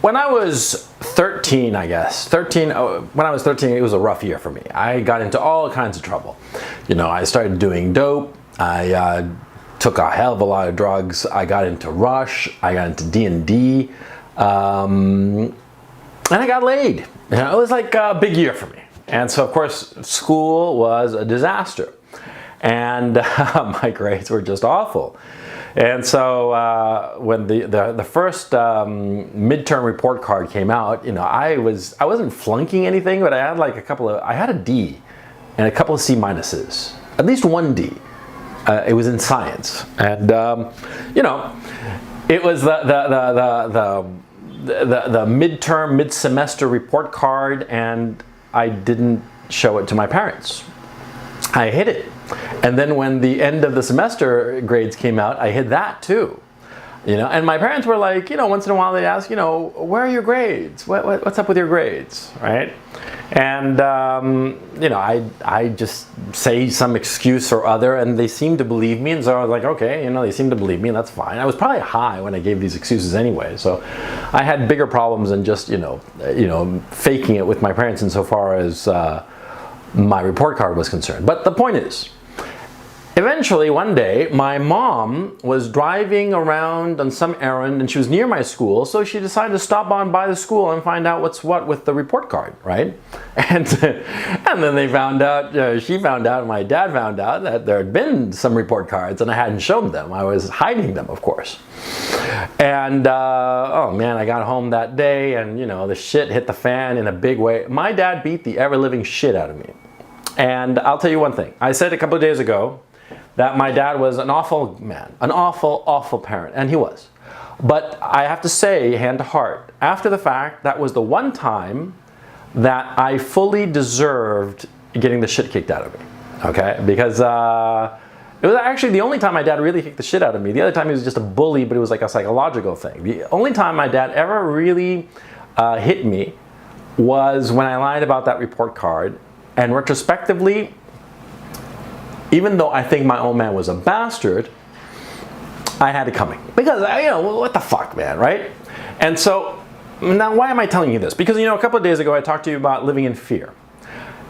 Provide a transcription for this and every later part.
When I was 13, I guess, when I was 13, it was a rough year for me. I got into all kinds of trouble. You know, I started doing dope. I took a hell of a lot of drugs. I got into Rush. I got into D&D. And I got laid. You know, it was like a big year for me. And so, of course, school was a disaster. And my grades were just awful. And so when the first midterm report card came out, you know, I wasn't flunking anything, but I had like I had a D and a couple of C minuses, at least one D. It was in science, and you know, it was the midterm, mid-semester report card, and I didn't show it to my parents. I hid it. And then when the end of the semester grades came out, I hid that too. You know, and my parents were like, you know, once in a while they'd ask, you know, where are your grades? What's up with your grades, right? And, you know, I just say some excuse or other, and they seemed to believe me. And so I was like, okay, you know, they seem to believe me, and that's fine. I was probably high when I gave these excuses anyway. So I had bigger problems than just, you know, faking it with my parents insofar as my report card was concerned. But the point is, eventually one day my mom was driving around on some errand and she was near my school, so she decided to stop on by the school and find out what's what with the report card, right? And then they found out, she found out, and my dad found out that there had been some report cards and I hadn't shown them. I was hiding them, of course. And oh man, I got home that day and, you know, the shit hit the fan in a big way. My dad beat the ever-living shit out of me. And I'll tell you one thing. I said a couple of days ago that my dad was an awful man, an awful, awful parent, and he was. But I have to say, hand to heart, after the fact, that was the one time that I fully deserved getting the shit kicked out of me, okay? Because it was actually the only time my dad really kicked the shit out of me. The other time he was just a bully, but it was like a psychological thing. The only time my dad ever really hit me was when I lied about that report card, and retrospectively, even though I think my old man was a bastard, I had it coming. Because, you know, what the fuck, man, right? And so, now why am I telling you this? Because, you know, a couple of days ago I talked to you about living in fear.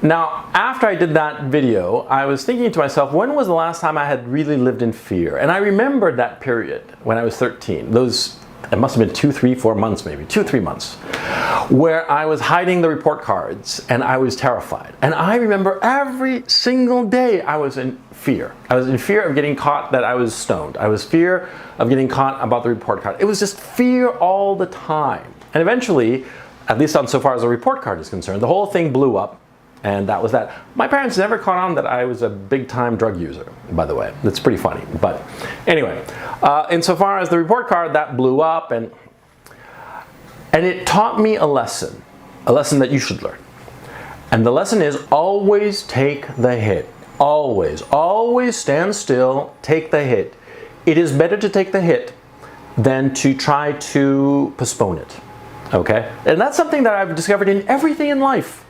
Now, after I did that video, I was thinking to myself, when was the last time I had really lived in fear? And I remembered that period when I was 13. It must have been 2, 3, 4 months maybe, 2, 3 months, where I was hiding the report cards and I was terrified. And I remember every single day I was in fear. I was in fear of getting caught that I was stoned. I was fear of getting caught about the report card. It was just fear all the time. And eventually, at least on so far as the report card is concerned, the whole thing blew up. And that was that. My parents never caught on that I was a big-time drug user, by the way. That's pretty funny. But anyway, insofar as the report card, that blew up, and it taught me a lesson that you should learn. And the lesson is always take the hit. Always, always stand still, take the hit. It is better to take the hit than to try to postpone it, okay? And that's something that I've discovered in everything in life.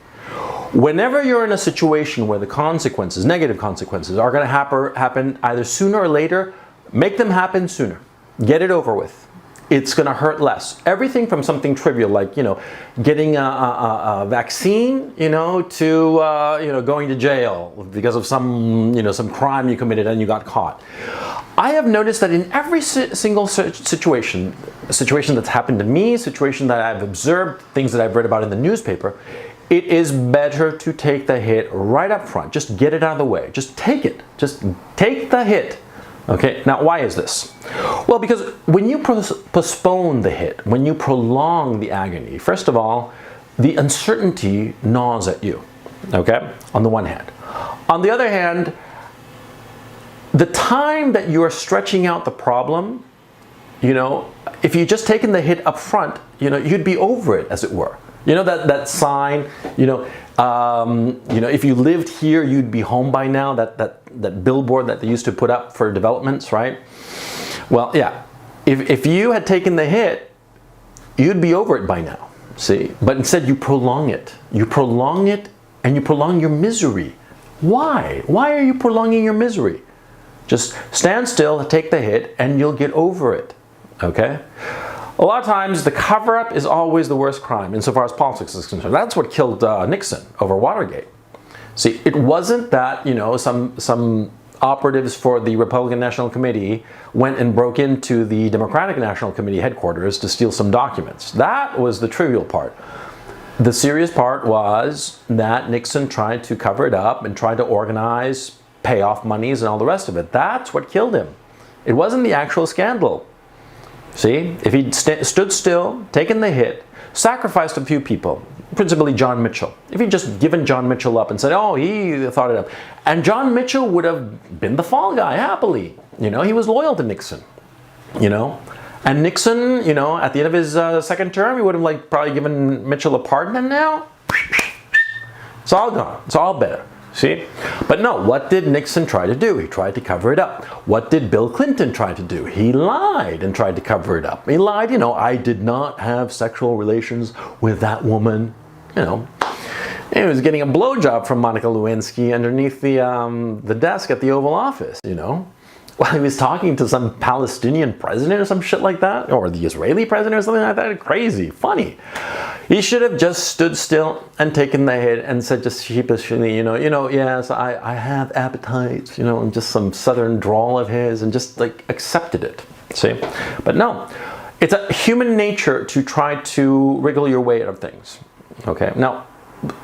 Whenever you're in a situation where the consequences, negative consequences, are going to happen either sooner or later, make them happen sooner. Get it over with. It's going to hurt less. Everything from something trivial like, you know, getting a vaccine, you know, to, you know, going to jail because of some, you know, some crime you committed and you got caught. I have noticed that in every single situation that's happened to me, situation that I've observed, things that I've read about in the newspaper, it is better to take the hit right up front. Just get it out of the way. Just take it. Just take the hit. Okay, now why is this? Well, because when you postpone the hit, when you prolong the agony, first of all, the uncertainty gnaws at you, okay, on the one hand. On the other hand, the time that you are stretching out the problem, you know, if you just taken the hit up front, you know, you'd be over it, as it were. You know that sign, you know, if you lived here, you'd be home by now, that billboard that they used to put up for developments, right? Well, yeah, if you had taken the hit, you'd be over it by now, see? But instead you prolong it. You prolong it and you prolong your misery. Why? Why are you prolonging your misery? Just stand still, take the hit, and you'll get over it, okay? A lot of times, the cover-up is always the worst crime insofar as politics is concerned. That's what killed Nixon over Watergate. See, it wasn't that, you know, some operatives for the Republican National Committee went and broke into the Democratic National Committee headquarters to steal some documents. That was the trivial part. The serious part was that Nixon tried to cover it up and tried to organize payoff monies and all the rest of it. That's what killed him. It wasn't the actual scandal. See, if he'd stood still, taken the hit, sacrificed a few people, principally John Mitchell. If he'd just given John Mitchell up and said, oh, he thought it up. And John Mitchell would have been the fall guy happily. You know, he was loyal to Nixon, you know. And Nixon, you know, at the end of his second term, he would have probably given Mitchell a pardon, and now it's all gone. It's all better. See? But no, what did Nixon try to do? He tried to cover it up. What did Bill Clinton try to do? He lied and tried to cover it up. He lied, you know, I did not have sexual relations with that woman. You know, he was getting a blowjob from Monica Lewinsky underneath the desk at the Oval Office, you know, while he was talking to some Palestinian president or some shit like that, or the Israeli president or something like that. Crazy, funny. He should have just stood still and taken the hit and said just sheepishly, you know, yes, I have appetites, you know, and just some southern drawl of his, and just like accepted it, see? But no, it's a human nature to try to wriggle your way out of things, okay? Now,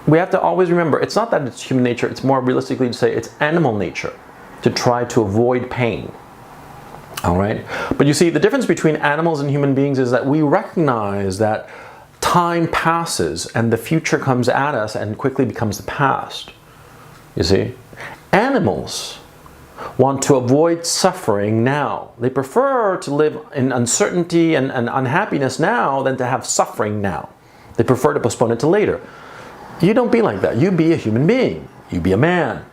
we have to always remember, it's not that it's human nature, it's more realistically to say it's animal nature to try to avoid pain. All right? But you see, the difference between animals and human beings is that we recognize that time passes and the future comes at us and quickly becomes the past. You see? Animals want to avoid suffering now. They prefer to live in uncertainty and unhappiness now than to have suffering now. They prefer to postpone it to later. You don't be like that. You be a human being. You be a man.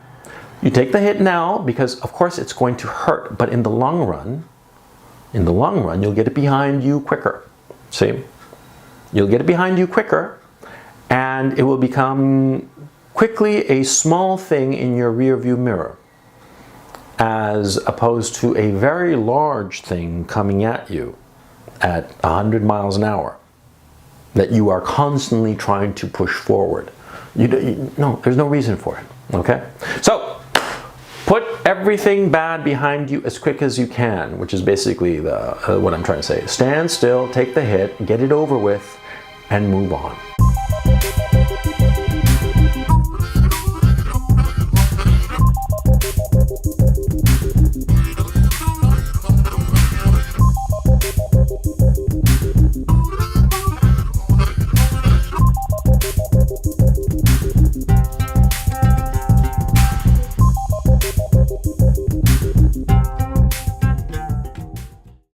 You take the hit now because, of course, it's going to hurt. But in the long run, you'll get it behind you quicker. See? You'll get it behind you quicker, and it will become quickly a small thing in your rearview mirror, as opposed to a very large thing coming at you at 100 miles an hour that you are constantly trying to push forward. No, there's no reason for it. Okay? So, put everything bad behind you as quick as you can, which is basically what I'm trying to say. Stand still, take the hit, get it over with, and move on.